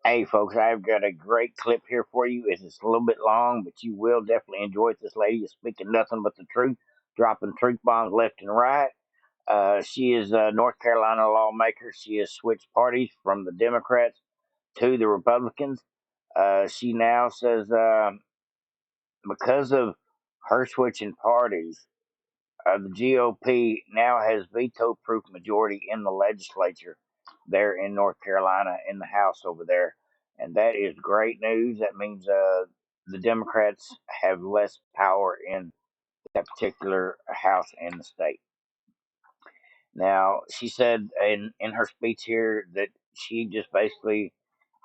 Hey, folks, I've got a great clip here for you. It's a little bit long, but you will definitely enjoy it. This lady is speaking nothing but the truth, dropping truth bombs left and right. She is a North Carolina lawmaker. She has switched parties from the Democrats to the Republicans. She now says because of her switching parties, the GOP now has veto proof majority in the legislature there in North Carolina in the House over there. And that is great news. That means the Democrats have less power in that particular House in the state. Now, she said in her speech here that she just basically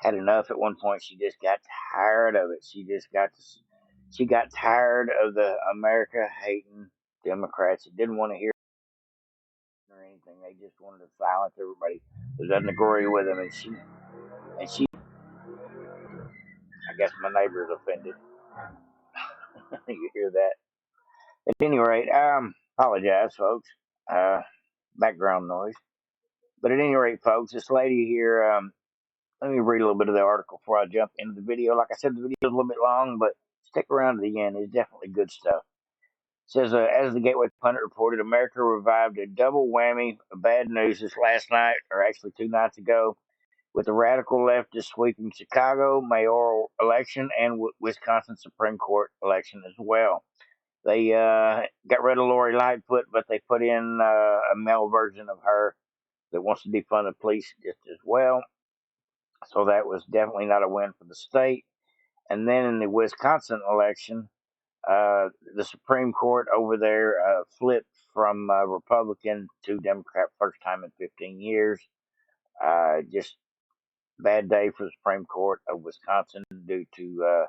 had enough at one point. She just got tired of it. She got tired of the America hating Democrats. She didn't want to hear or anything. They just wanted to silence everybody who doesn't agree with them. And she, I guess my neighbor is offended. You hear that? At any rate, apologize, folks. Uh, Background noise. But at any rate, folks, this lady here. Let me read a little bit of the article before I jump into the video. Like I said, the video is a little bit long, but stick around to the end. It's definitely good stuff. It says, as the Gateway Pundit reported, America revived a double whammy of bad news this last night, or actually 2 nights ago, with the radical leftist sweeping Chicago mayoral election and Wisconsin Supreme Court election as well. They got rid of Lori Lightfoot, but they put in a male version of her that wants to defund the police just as well. So that was definitely not a win for the state. And then in the Wisconsin election, the Supreme Court over there flipped from Republican to Democrat first time in 15 years. Just bad day for the Supreme Court of Wisconsin due to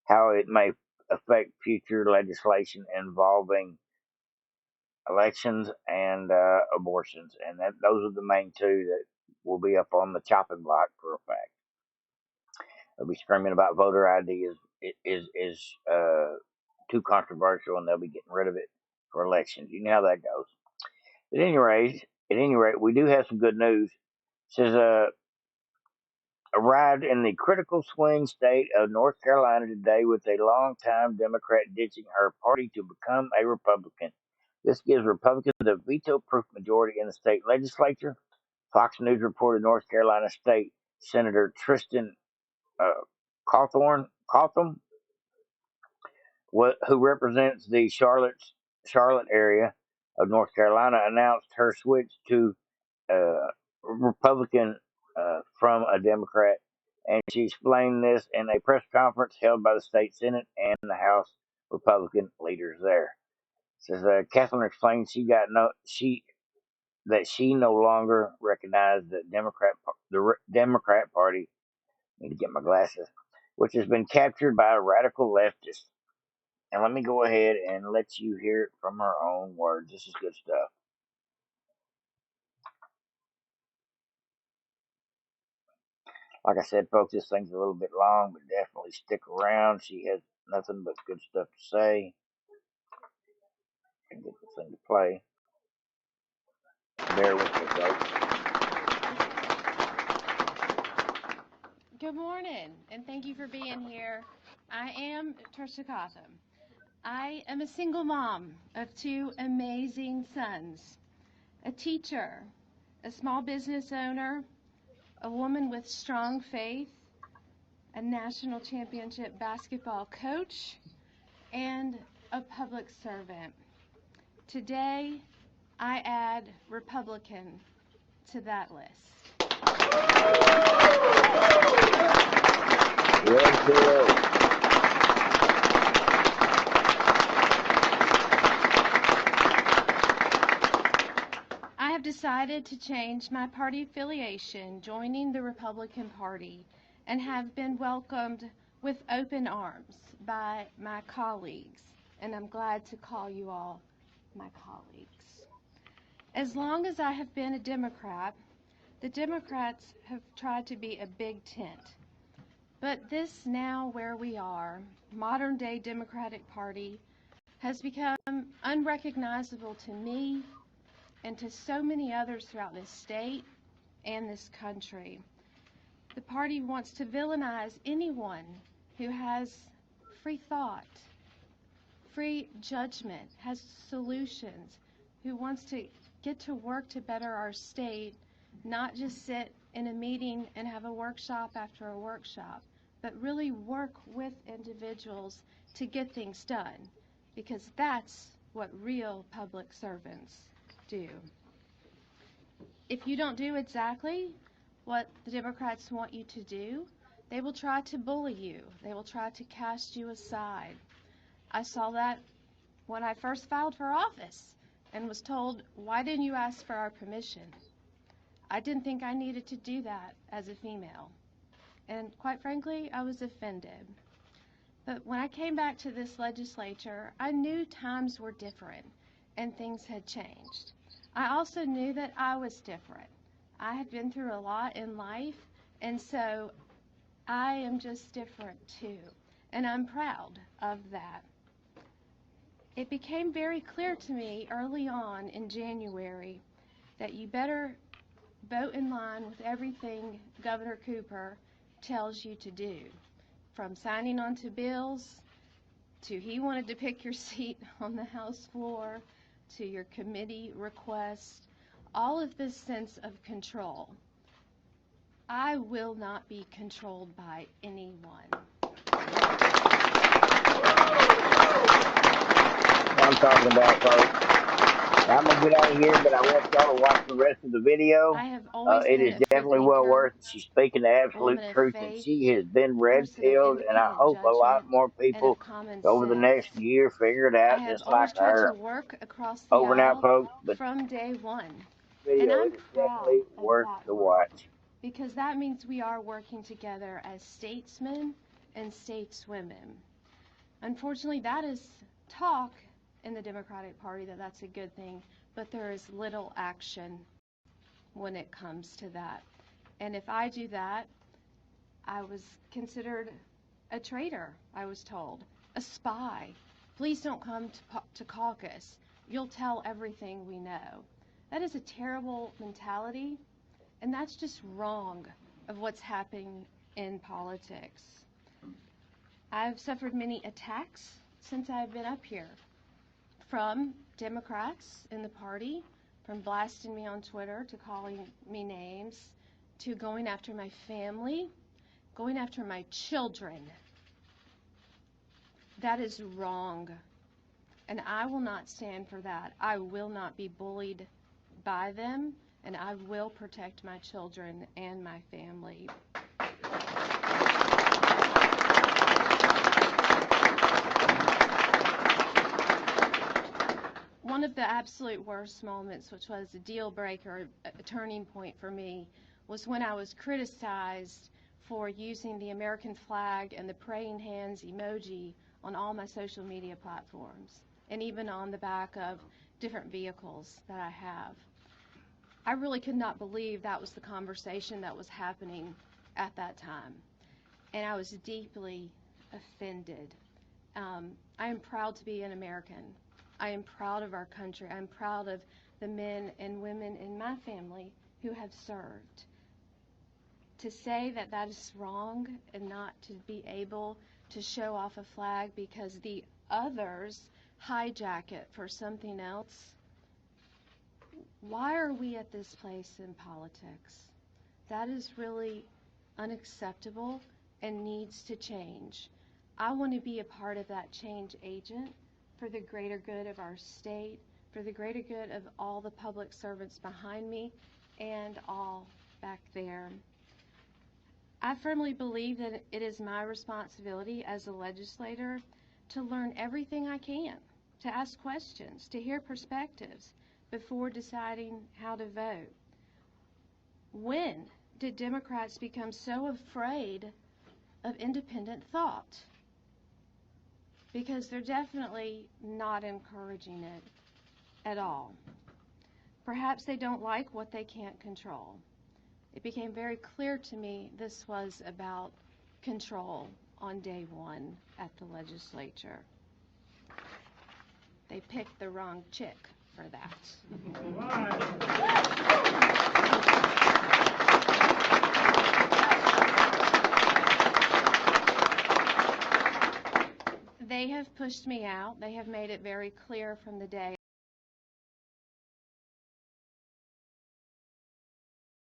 how it may affect future legislation involving elections and abortions, and those are the main two that will be up on the chopping block for a fact. They'll be screaming about voter ID is too controversial, and they'll be getting rid of it for elections. You know how that goes. At any rate, we do have some good news. It says arrived in the critical swing state of North Carolina today with a longtime Democrat ditching her party to become a Republican. This gives Republicans a veto-proof majority in the state legislature. Fox News reported North Carolina State Senator Tristan uh, Cawthorn, who represents the Charlotte area of North Carolina, announced her switch to Republican from a Democrat, and she explained this in a press conference held by the state Senate and the House Republican leaders there. Says Catherine explained she no longer recognized the Democrat Party. Need to get my glasses, which has been captured by a radical leftist. And let me go ahead and let you hear it from her own words. This is good stuff. Like I said, folks, this thing's a little bit long, but definitely stick around. She has nothing but good stuff to say. And get this thing to play. Bear with me, folks. Good morning, and thank you for being here. I am Trisha Cotham. I am a single mom of two amazing sons, a teacher, a small business owner, a woman with strong faith, a national championship basketball coach, and a public servant. Today, I add Republican to that list. I have decided to change my party affiliation, joining the Republican Party, and have been welcomed with open arms by my colleagues, and I'm glad to call you all my colleagues. As long as I have been a Democrat, the Democrats have tried to be a big tent. But this now where we are, modern day Democratic Party, has become unrecognizable to me and to so many others throughout this state and this country. The party wants to villainize anyone who has free thought, free judgment, has solutions, who wants to get to work to better our state, not just sit in a meeting and have a workshop after a workshop, but really work with individuals to get things done, because that's what real public servants do. If you don't do exactly what the Democrats want you to do, they will try to bully you. They will try to cast you aside. I saw that when I first filed for office and was told, "Why didn't you ask for our permission?" I didn't think I needed to do that as a female. And quite frankly, I was offended. But when I came back to this legislature, I knew times were different and things had changed. I also knew that I was different. I had been through a lot in life, and so I am just different too. And I'm proud of that. It became very clear to me early on in January that you better vote in line with everything Governor Cooper tells you to do, from signing onto bills to he wanted to pick your seat on the House floor to your committee requests, all of this sense of control. I will not be controlled by anyone. I'm talking about, folks. I'm going to get out of here, but I want y'all to watch the rest of the video. I have always It been is a free definitely well thinker, worth it. She's speaking the a woman absolute of truth, and faith, she has been a red person of pilled, and I independent hope a lot judgment, more and of people common over the sense. next year figure it I out have just like always tried to her. work across the Over and out, aisle folks. But from day one, and video, I'm it is proud definitely of worth that the work, watch. because that means we are working together as statesmen and stateswomen. Unfortunately, that is talk in the Democratic Party that that's a good thing, but there is little action when it comes to that. And if I do that, I was considered a traitor, I was told, a spy. Please don't come to caucus. You'll tell everything we know. That is a terrible mentality, and that's just wrong of what's happening in politics. I've suffered many attacks since I've been up here, from Democrats in the party, from blasting me on Twitter to calling me names, to going after my family, going after my children. That is wrong, and I will not stand for that. I will not be bullied by them, and I will protect my children and my family. One of the absolute worst moments, which was a deal breaker, a turning point for me, was when I was criticized for using the American flag and the praying hands emoji on all my social media platforms, and even on the back of different vehicles that I have. I really could not believe that was the conversation that was happening at that time, and I was deeply offended. I am proud to be an American. I am proud of our country. I'm proud of the men and women in my family who have served. To say that that is wrong and not to be able to show off a flag because the others hijack it for something else, why are we at this place in politics? That is really unacceptable and needs to change. I want to be a part of that change agent for the greater good of our state, for the greater good of all the public servants behind me and all back there. I firmly believe that it is my responsibility as a legislator to learn everything I can, to ask questions, to hear perspectives before deciding how to vote. When did Democrats become so afraid of independent thought? Because they're definitely not encouraging it at all. Perhaps they don't like what they can't control. It became very clear to me this was about control on day one at the legislature. They picked the wrong chick for that. They have pushed me out. They have made it very clear from the day